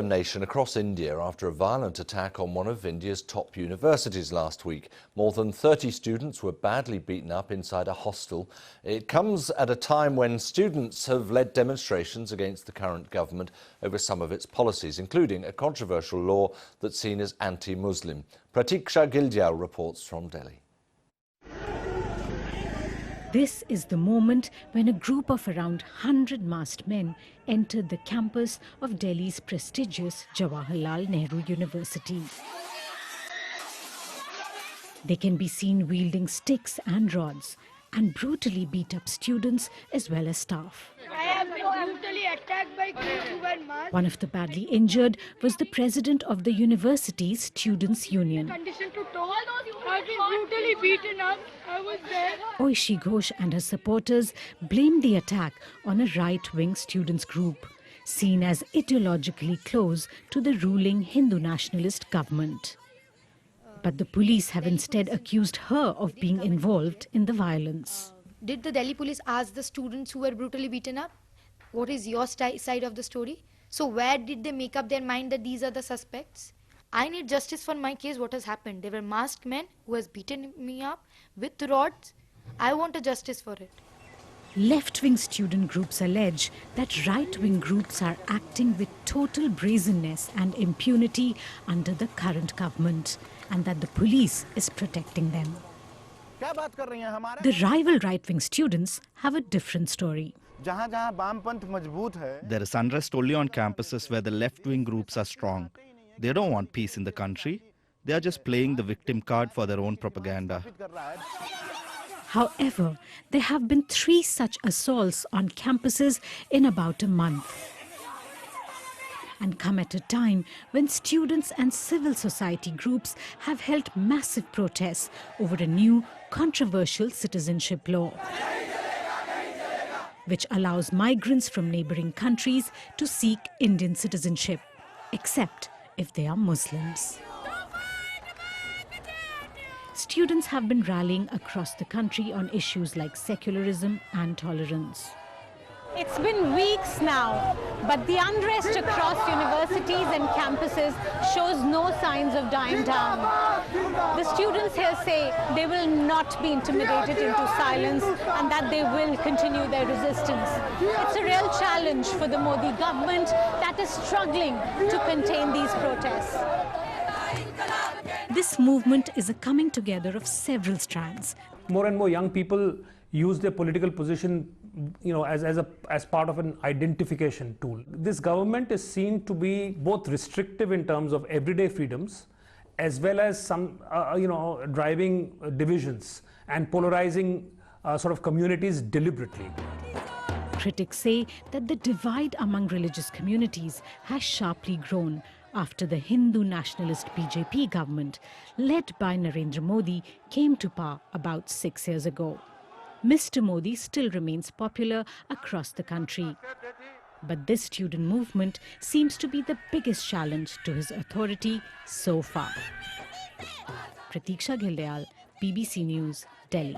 Nation across India after a violent attack on one of India's top universities last week. More than 30 students were badly beaten up inside a hostel. It comes at a time when students have led demonstrations against the current government over some of its policies, including a controversial law that's seen as anti-Muslim. Pratiksha Gildyal reports from Delhi. This is the moment when a group of around 100 masked men entered the campus of Delhi's prestigious Jawaharlal Nehru University. They can be seen wielding sticks and rods and brutally beat up students as well as staff. I have been brutally attacked by kids who wear masks. One of the badly injured was the president of the university's Students' Union. Condition to talk. I've been brutally beaten up. I was there. Oishi Ghosh and her supporters blamed the attack on a right-wing students group, seen as ideologically close to the ruling Hindu nationalist government. But the police have instead accused her of being involved in the violence. Did the Delhi police ask the students who were brutally beaten up? What is your side of the story? So where did they make up their mind that these are the suspects? I need justice for my case. What has happened? They were masked men who has beaten me up with rods. I want a justice for it. Left-wing student groups allege that right-wing groups are acting with total brazenness and impunity under the current government, and that the police is protecting them. The rival right-wing students have a different story. There is unrest only on campuses where the left-wing groups are strong. They don't want peace in the country. They are just playing the victim card for their own propaganda. However, there have been 3 such assaults on campuses in about a month, and come at a time when students and civil society groups have held massive protests over a new controversial citizenship law, which allows migrants from neighboring countries to seek Indian citizenship, except if they are Muslims. Students have been rallying across the country on issues like secularism and tolerance. It's been weeks now, but the unrest across universities and campuses shows no signs of dying down. The students here say they will not be intimidated into silence and that they will continue their resistance. It's a real challenge for the Modi government that is struggling to contain these protests. This movement is a coming together of several strands. More and more young people use their political position, as part of an identification tool. This government is seen to be both restrictive in terms of everyday freedoms, as well as some, driving divisions and polarizing sort of communities deliberately. Critics say that the divide among religious communities has sharply grown after the Hindu nationalist BJP government, led by Narendra Modi, came to power about 6 years ago. Mr. Modi still remains popular across the country, but this student movement seems to be the biggest challenge to his authority so far. Pratiksha Gildyal, BBC News, Delhi.